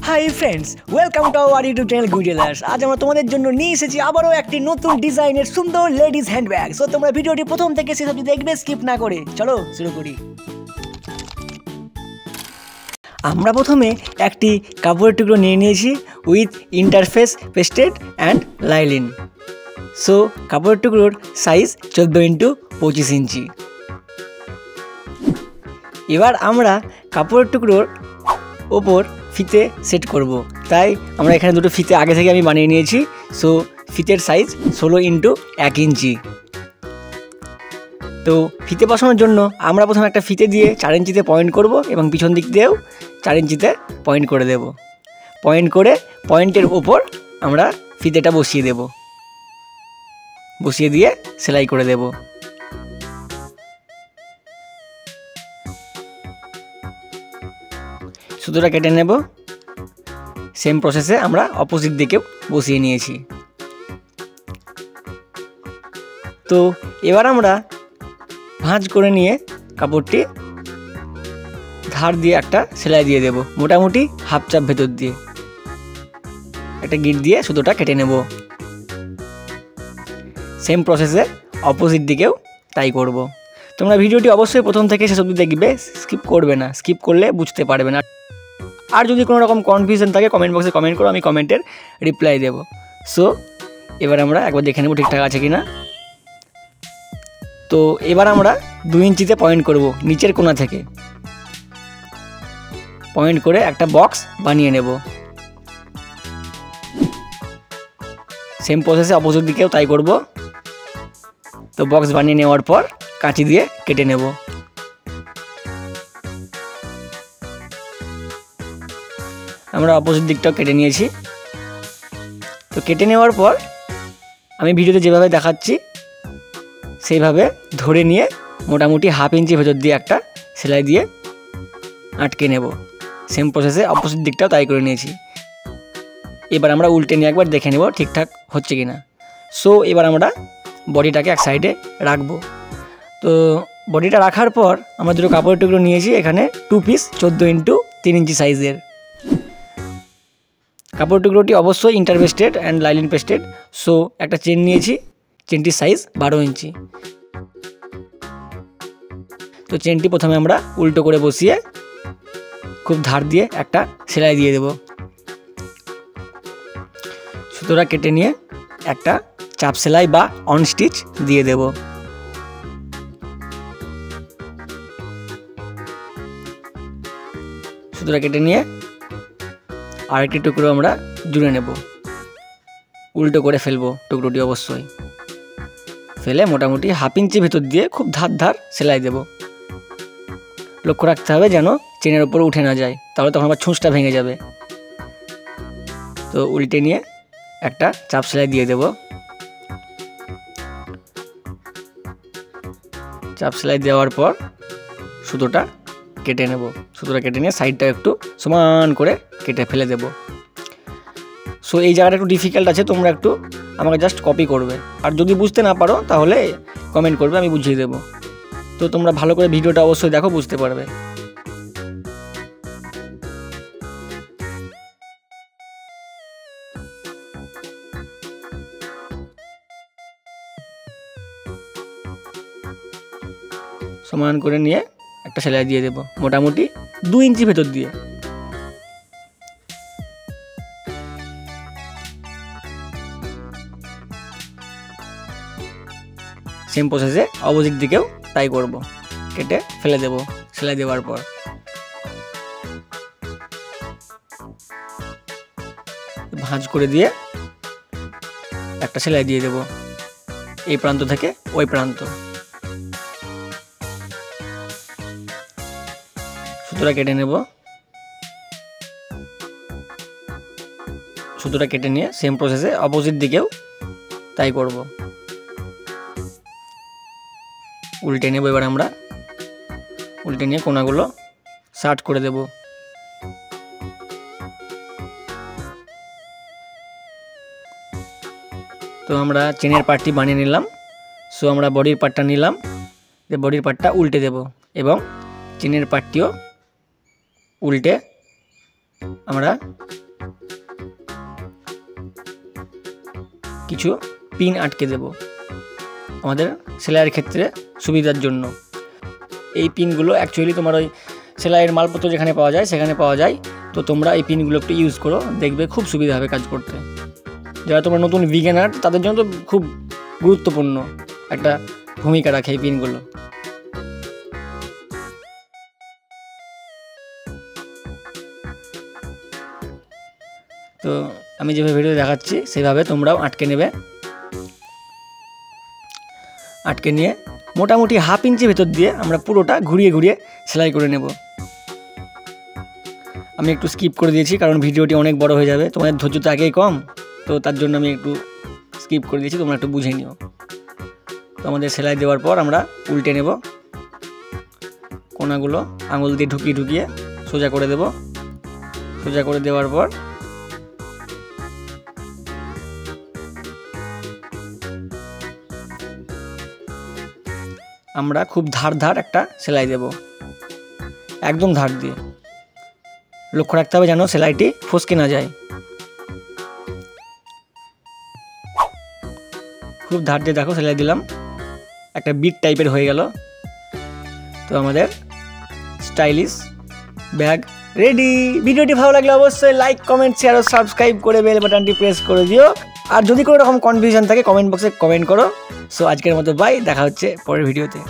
High friends, welcome to our YouTube channel গুইডেলার্স। আজ আমরা তোমাদের জন্য নিয়ে এসেছি আবারও একটি নতুন ডিজাইনের সুন্দর লেডিস হ্যান্ডব্যাগ। সো তোমরা ভিডিওটি প্রথম থেকে শেষ অবধি দেখবে, স্কিপ না করে। চলো শুরু করি। আমরা প্রথমে একটি কাপড়ের টুকরো নিয়ে নিয়েছি with interface pasted and lining. So কাপড়ের টুকরোর সাইজ 14x25 ইঞ্চি। এবার আমরা কাপড়ের টুকরোর ওপর ফিতে সেট করব, তাই আমরা এখানে দুটো ফিতে আগে থেকে আমি বানিয়ে নিয়েছি। সো ফিতের সাইজ 16x1 ইঞ্চি। তো ফিতে বসানোর জন্য আমরা প্রথমে একটা ফিতে দিয়ে 4 ইঞ্চিতে পয়েন্ট করব এবং পিছন দিক দিয়েও 4 ইঞ্চিতে পয়েন্ট করে দেব। পয়েন্ট করে পয়েন্টের ওপর আমরা ফিতেটা বসিয়ে দেব, বসিয়ে দিয়ে সেলাই করে দেব। সুতোটা কেটে নেব। সেম প্রসেসে আমরা অপোজিট দিকেও বসিয়ে নিয়েছি। তো এবার আমরা ভাঁজ করে নিয়ে কাপড়টি ধার দিয়ে একটা সেলাই দিয়ে দেব, মোটামুটি হাফ চাপ ভেতর দিয়ে একটা গিট দিয়ে সুতোটা কেটে নেব। সেম প্রসেসে অপোজিট দিকেও তাই করব। তোমরা ভিডিওটি অবশ্যই প্রথম থেকে শেষ অবধি দেখবে, স্কিপ করবে না, স্কিপ করলে বুঝতে পারবে না। আর যদি কোনো রকম কনফিউশন থাকে কমেন্ট বক্সে কমেন্ট করো, আমি কমেন্টের রিপ্লাই দেব। সো এবার আমরা একবার দেখে নেব ঠিকঠাক আছে কি না। তো এবার আমরা 2 ইঞ্চিতে পয়েন্ট করব, নিচের কোণা থেকে পয়েন্ট করে একটা বক্স বানিয়ে নেব। সেম প্রসেসে অপোজিট দিকেও তাই করব। তো বক্স বানিয়ে নেওয়ার পর কাঁচি দিয়ে কেটে নেব। আমরা অপোজিট দিকটাও কেটে নিয়েছি। তো কেটে নেওয়ার পর আমি ভিডিওতে যেভাবে দেখাচ্ছি সেইভাবে ধরে নিয়ে মোটামুটি হাফ ইঞ্চি ভেতর দিয়ে একটা সেলাই দিয়ে আটকে নেব। সেম প্রসেসে অপোজিট দিকটাও তাই করে নিয়েছি। এবার আমরা উল্টে নিয়ে একবার দেখে নেব ঠিকঠাক হচ্ছে কি না। সো এবার আমরা বডিটাকে এক সাইডে রাখবো। তো বডিটা রাখার পর আমরা দুটো কাপড়ের টুকরো নিয়েছি, এখানে 2 পিস 14x3 ইঞ্চি সাইজের। কাপড় টুকরোটি অবশ্যই ইন্টারপেস্টেড অ্যান্ড লাইলিন পেস্টেড। সো একটা চেন নিয়েছি, চেনটির সাইজ 12 ইঞ্চি। তো চেনটি প্রথমে আমরা উল্টো করে বসিয়ে খুব ধার দিয়ে একটা সেলাই দিয়ে দেব। সুতোটা কেটে নিয়ে একটা চাপ সেলাই বা অন স্টিচ দিয়ে দেব। সুতোটা কেটে নিয়ে আরেকটি টুকরো আমরা জুড়ে নেব, উল্টো করে ফেলবো টুকরোটি অবশ্যই। ফেলে মোটামুটি হাফ ইঞ্চি ভেতর দিয়ে খুব ধার ধার সেলাই দেব। লক্ষ্য রাখতে হবে যেন চেনের ওপর উঠে না যায়, তাহলে তখন আবার ছুঁচটা ভেঙে যাবে। তো উল্টে নিয়ে একটা চাপ সেলাই দিয়ে দেব। চাপ সেলাই দেওয়ার পর সুতোটা কেটে নেব। সুতোটা কেটে নিয়ে সাইডটা একটু সমান করে কেটে ফেলে দেব। সো এই জায়গাটা একটু ডিফিকাল্ট আছে, তোমরা একটু আমাকে জাস্ট কপি করবে। আর যদি বুঝতে না পারো তাহলে কমেন্ট করবে, আমি বুঝিয়ে দেব। তো তোমরা ভালো করে ভিডিওটা অবশ্যই দেখো, বুঝতে পারবে। সমান করে নিয়ে একটা সেলাই দিয়ে দেব, মোটামুটি 2 ইঞ্চি ভেতর দিয়ে। সেম প্রসেসে অপোজিট দিকেও তাই করব। কেটে ফেলে দেব সেলাই দেওয়ার পর। ভাঁজ করে দিয়ে একটা সেলাই দিয়ে দেব এই প্রান্ত থেকে ওই প্রান্ত। সুতোটা কেটে নেব। সুতোটা কেটে নিয়ে সেম প্রসেসে অপোজিট দিকেও তাই করব। উল্টে নেব। এবার আমরা উল্টে নিয়ে কোণাগুলো শার্ট করে দেব। তো আমরা চেনের পার্টটি বানিয়ে নিলাম। সো আমরা বডির পার্টটা নিলাম, বডির পার্টটা উল্টে দেব এবং চেনের পার্টটিও উল্টে আমরা কিছু পিন আটকে দেব আমাদের সেলাইয়ের ক্ষেত্রে সুবিধার জন্য। এই পিনগুলো অ্যাকচুয়ালি তোমার ওই সেলাইয়ের মালপত্র যেখানে পাওয়া যায় সেখানে পাওয়া যায়। তো তোমরা এই পিনগুলো একটু ইউজ করো, দেখবে খুব সুবিধা হবে কাজ করতে। যারা তোমরা নতুন বিগিনার তাদের জন্য তো খুব গুরুত্বপূর্ণ একটা ভূমিকা রাখে এই পিনগুলো। তো আমি যেভাবে ভিডিও দেখাচ্ছি সেইভাবে তোমরাও আটকে নেবে। আটকে নিয়ে মোটামুটি হাফ ইঞ্চি ভেতর দিয়ে আমরা পুরোটা ঘুরিয়ে ঘুরিয়ে সেলাই করে নেব। আমি একটু স্কিপ করে দিয়েছি কারণ ভিডিওটি অনেক বড় হয়ে যাবে, তোমাদের ধৈর্য তো আগেই কম, তো তার জন্য আমি একটু স্কিপ করে দিয়েছি, তোমরা একটু বুঝে নিও। তো আমাদের সেলাই দেওয়ার পর আমরা উল্টে নেব, কোনাগুলো আঙুল দিয়ে ঢুকিয়ে ঢুকিয়ে সোজা করে দেব। সোজা করে দেওয়ার পর আমরা খুব ধার ধার একটা সেলাই দেব, একদম ধার দিয়ে। লক্ষ্য রাখতে হবে যেন সেলাইটি ফসকে না যায়। খুব ধার দিয়ে দেখো সেলাই দিলাম, একটা বিট টাইপের হয়ে গেল। তো আমাদের স্টাইলিশ ব্যাগ রেডি। ভিডিওটি ভালো লাগলে অবশ্যই লাইক, কমেন্ট, শেয়ার ও সাবস্ক্রাইব করে বেল বাটনটি প্রেস করে দিও। আর যদি কোনো রকম কনফিউশন থাকে কমেন্ট বক্সে কমেন্ট করো। সো আজকের মতো বাই, দেখা হচ্ছে পরের ভিডিওতে।